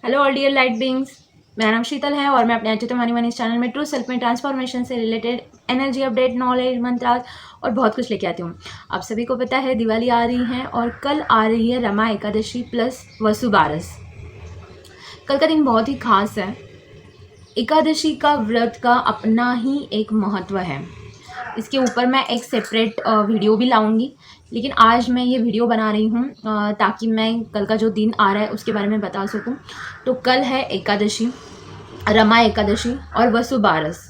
Hello all dear light beings, मेरा नाम शीतल है और मैं अपने अच्युत मनी मनी चैनल में ट्रू सेल्फ में ट्रांसफॉर्मेशन से related energy update, knowledge, mantras और बहुत कुछ लेके आती हूँ। आप सभी को पता है दिवाली आ रही है और कल आ रही है रमा एकादशी प्लस वसु बारस। कल का दिन बहुत ही खास है। एकादशी का व्रत का अपना ही एक महत्व है। इसके ऊपर मैं एक सेपरेट वीडियो भी लाऊंगी, लेकिन आज मैं ये वीडियो बना रही हूँ ताकि मैं कल का जो दिन आ रहा है उसके बारे में बता सकूँ। तो कल है एकादशी, रमा एकादशी और वसु बारस।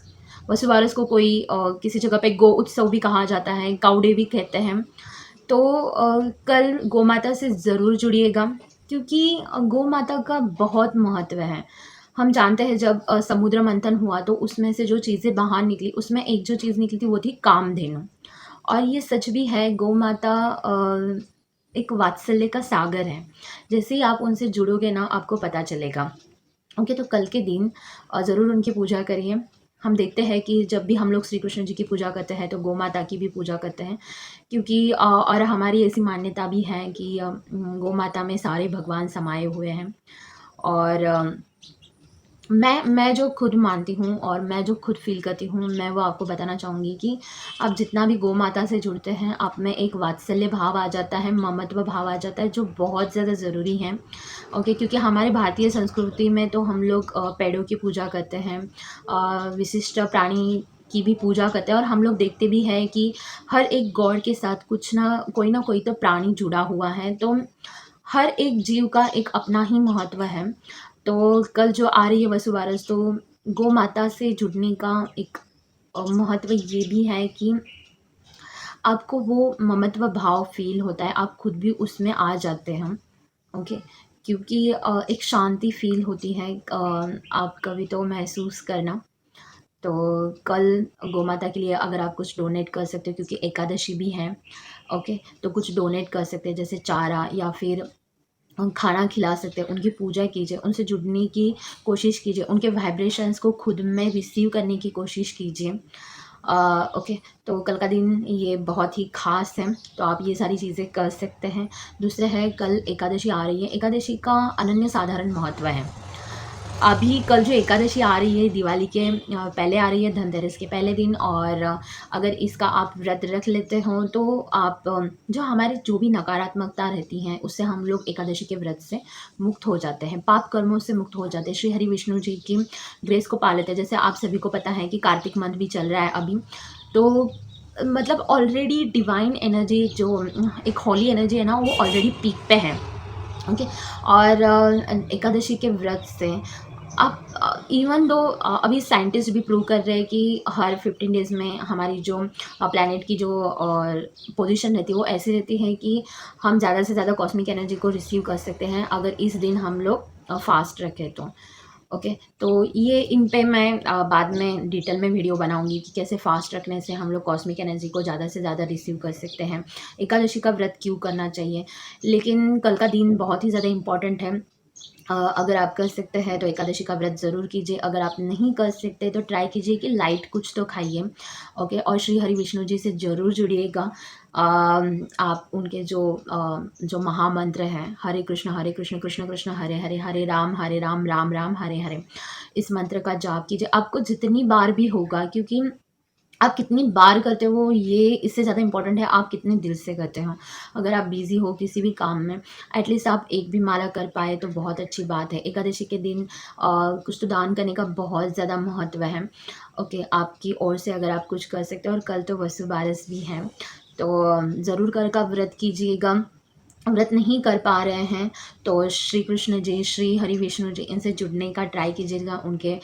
वसु बारस को कोई किसी जगह पे गो उत्सव भी कहा जाता है, काउडे भी कहते हैं। तो कल गौ माता से ज़रूर जुड़िएगा, क्योंकि गौ माता का बहुत महत्व है। हम जानते हैं जब समुद्र मंथन हुआ तो उसमें से जो चीज़ें बाहर निकली, उसमें एक जो चीज़ निकली थी वो थी कामधेनु। और ये सच भी है, गौ माता एक वात्सल्य का सागर है। जैसे ही आप उनसे जुड़ोगे ना, आपको पता चलेगा। ओके, तो कल के दिन ज़रूर उनकी पूजा करिए। हम देखते हैं कि जब भी हम लोग श्री कृष्ण जी की पूजा करते हैं तो गौ माता की भी पूजा करते हैं, क्योंकि और हमारी ऐसी मान्यता भी है कि गौ माता में सारे भगवान समाये हुए हैं। और मैं जो खुद मानती हूँ और मैं जो खुद फ़ील करती हूँ, मैं वो आपको बताना चाहूँगी कि आप जितना भी गौ माता से जुड़ते हैं, आप में एक वात्सल्य भाव आ जाता है, ममत्व भाव आ जाता है, जो बहुत ज़्यादा ज़रूरी है। ओके, क्योंकि हमारे भारतीय संस्कृति में तो हम लोग पेड़ों की पूजा करते हैं, विशिष्ट प्राणी की भी पूजा करते हैं, और हम लोग देखते भी हैं कि हर एक गॉड के साथ कुछ ना कोई तो प्राणी जुड़ा हुआ है। तो हर एक जीव का एक अपना ही महत्व है। तो कल जो आ रही है वसुबारस, तो गौ माता से जुड़ने का एक महत्व ये भी है कि आपको वो ममत्व भाव फ़ील होता है, आप खुद भी उसमें आ जाते हैं। ओके, क्योंकि एक शांति फ़ील होती है, आप कभी तो महसूस करना। तो कल गौ माता के लिए अगर आप कुछ डोनेट कर सकते हो, क्योंकि एकादशी भी है, ओके, तो कुछ डोनेट कर सकते हैं, जैसे चारा या फिर खाना खिला सकते हैं। उनकी पूजा कीजिए, उनसे जुड़ने की कोशिश कीजिए, उनके वाइब्रेशंस को खुद में रिसीव करने की कोशिश कीजिए। ओके, तो कल का दिन ये बहुत ही ख़ास है, तो आप ये सारी चीज़ें कर सकते हैं। दूसरा है, कल एकादशी आ रही है। एकादशी का अनन्य साधारण महत्व है। अभी कल जो एकादशी आ रही है, दिवाली के पहले आ रही है, धनतेरस के पहले दिन। और अगर इसका आप व्रत रख लेते हो तो आप जो हमारे जो भी नकारात्मकता रहती हैं, उससे हम लोग एकादशी के व्रत से मुक्त हो जाते हैं, पाप कर्मों से मुक्त हो जाते हैं, श्री हरि विष्णु जी की ग्रेस को पा लेते हैं। जैसे आप सभी को पता है कि कार्तिक मंथ भी चल रहा है अभी, तो मतलब ऑलरेडी डिवाइन एनर्जी जो एक हॉली एनर्जी है ना, वो ऑलरेडी पीक पे है। ओके, और एकादशी के व्रत से आप इवन दो अभी साइंटिस्ट भी प्रूव कर रहे हैं कि हर 15 डेज़ में हमारी जो प्लैनेट की जो पोजीशन रहती है वो ऐसी रहती है कि हम ज़्यादा से ज़्यादा कॉस्मिक एनर्जी को रिसीव कर सकते हैं अगर इस दिन हम लोग फास्ट रखें तो। ओके, तो ये इन पे मैं बाद में डिटेल में वीडियो बनाऊंगी कि कैसे फास्ट रखने से हम लोग कॉस्मिक एनर्जी को ज़्यादा से ज़्यादा रिसीव कर सकते हैं, एकादशी का व्रत क्यों करना चाहिए। लेकिन कल का दिन बहुत ही ज़्यादा इम्पॉर्टेंट है। अगर आप कर सकते हैं तो एकादशी का व्रत ज़रूर कीजिए। अगर आप नहीं कर सकते तो ट्राई कीजिए कि लाइट कुछ तो खाइए। ओके, और श्री हरि विष्णु जी से ज़रूर जुड़िएगा। आप उनके जो महामंत्र हैं, हरे कृष्ण कृष्ण कृष्ण हरे हरे, हरे राम राम राम हरे हरे, इस मंत्र का जाप कीजिए। आपको जितनी बार भी होगा, क्योंकि आप कितनी बार करते हो ये इससे ज़्यादा इम्पोर्टेंट है आप कितने दिल से करते हो। अगर आप बिज़ी हो किसी भी काम में, एटलीस्ट आप एक भी माला कर पाए तो बहुत अच्छी बात है। एकादशी के दिन कुछ तो दान करने का बहुत ज़्यादा महत्व है। ओके, आपकी ओर से अगर आप कुछ कर सकते हो, और कल तो वसु बारस भी है, तो ज़रूर कल का व्रत कीजिएगा। व्रत नहीं कर पा रहे हैं तो श्री कृष्ण जी, श्री हरि विष्णु जी, इनसे जुड़ने का ट्राई कीजिएगा। उनके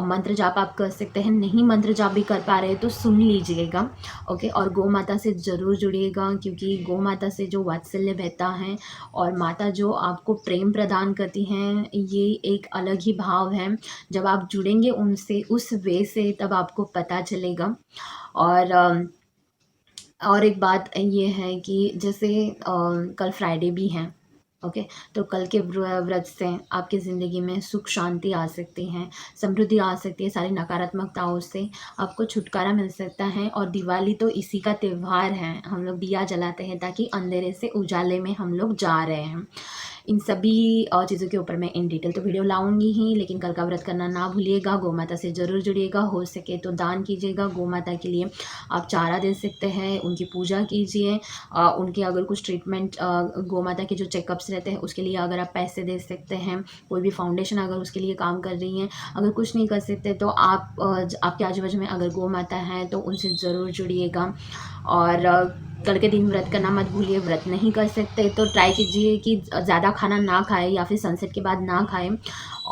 मंत्र जाप आप कर सकते हैं। नहीं मंत्र जाप भी कर पा रहे हैं तो सुन लीजिएगा। ओके, और गौ माता से ज़रूर जुड़िएगा, क्योंकि गौ माता से जो वात्सल्य बहता है और माता जो आपको प्रेम प्रदान करती हैं, ये एक अलग ही भाव है। जब आप जुड़ेंगे उनसे उस वे से, तब आपको पता चलेगा। और और एक बात ये है कि जैसे कल फ्राइडे भी है। ओके, तो कल के व्रत से आपकी ज़िंदगी में सुख शांति आ सकती है, समृद्धि आ सकती है, सारी नकारात्मकताओं से आपको छुटकारा मिल सकता है। और दिवाली तो इसी का त्यौहार है, हम लोग दिया जलाते हैं ताकि अंधेरे से उजाले में हम लोग जा रहे हैं। इन सभी चीज़ों के ऊपर मैं इन डिटेल तो वीडियो लाऊंगी ही, लेकिन कल का व्रत करना ना भूलिएगा। गौ माता से ज़रूर जुड़िएगा, हो सके तो दान कीजिएगा। गौ माता के लिए आप चारा दे सकते हैं, उनकी पूजा कीजिए। उनके अगर कुछ ट्रीटमेंट गौ माता के जो चेकअप्स रहते हैं उसके लिए अगर आप पैसे दे सकते हैं। कोई भी फाउंडेशन अगर उसके लिए काम कर रही है, अगर कुछ नहीं कर सकते तो आप आपके आजू बाजू में अगर गौ माता है तो उनसे ज़रूर जुड़िएगा। और कल के दिन व्रत करना मत भूलिए। व्रत नहीं कर सकते तो ट्राई कीजिए कि ज़्यादा खाना ना खाएं या फिर सनसेट के बाद ना खाएं।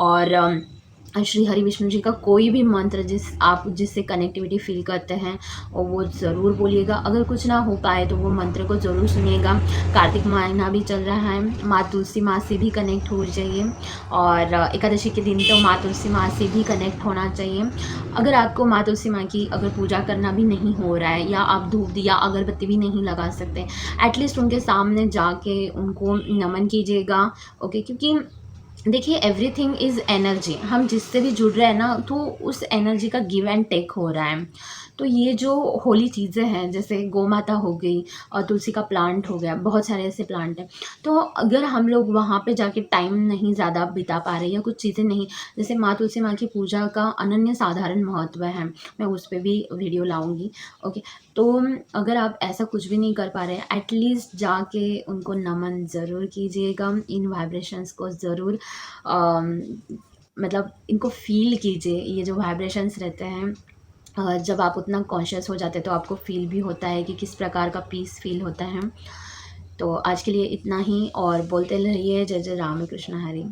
और श्री हरि विष्णु जी का कोई भी मंत्र जिससे कनेक्टिविटी फील करते हैं और वो ज़रूर बोलिएगा। अगर कुछ ना हो पाए तो वो मंत्र को ज़रूर सुनिएगा। कार्तिक महीना भी चल रहा है, माँ तुलसी माँ से भी कनेक्ट हो जाइए। और एकादशी के दिन तो माँ तुलसी माँ से भी कनेक्ट होना चाहिए। अगर आपको माँ तुलसी माँ की अगर पूजा करना भी नहीं हो रहा है या आप धूप दिया अगरबत्ती भी नहीं लगा सकते, एटलीस्ट उनके सामने जाके उनको नमन कीजिएगा। ओके, क्योंकि देखिए एवरीथिंग इज़ एनर्जी। हम जिससे भी जुड़ रहे हैं ना तो उस एनर्जी का गिव एंड टेक हो रहा है। तो ये जो होली चीज़ें हैं जैसे गौ माता हो गई और तुलसी का प्लांट हो गया, बहुत सारे ऐसे प्लांट हैं। तो अगर हम लोग वहाँ पे जाके टाइम नहीं ज़्यादा बिता पा रहे या कुछ चीज़ें नहीं, जैसे माँ तुलसी माँ की पूजा का अनन्य साधारण महत्व है, मैं उस पर भी वीडियो लाऊंगी। ओके, तो अगर आप ऐसा कुछ भी नहीं कर पा रहे एटलीस्ट जाके उनको नमन ज़रूर कीजिएगा। इन वाइब्रेशंस को ज़रूर मतलब इनको फील कीजिए। ये जो वाइब्रेशंस रहते हैं जब आप उतना कॉन्शियस हो जाते हैं तो आपको फील भी होता है कि किस प्रकार का पीस फील होता है। तो आज के लिए इतना ही, और बोलते रहिए जय जय राम कृष्ण हरि।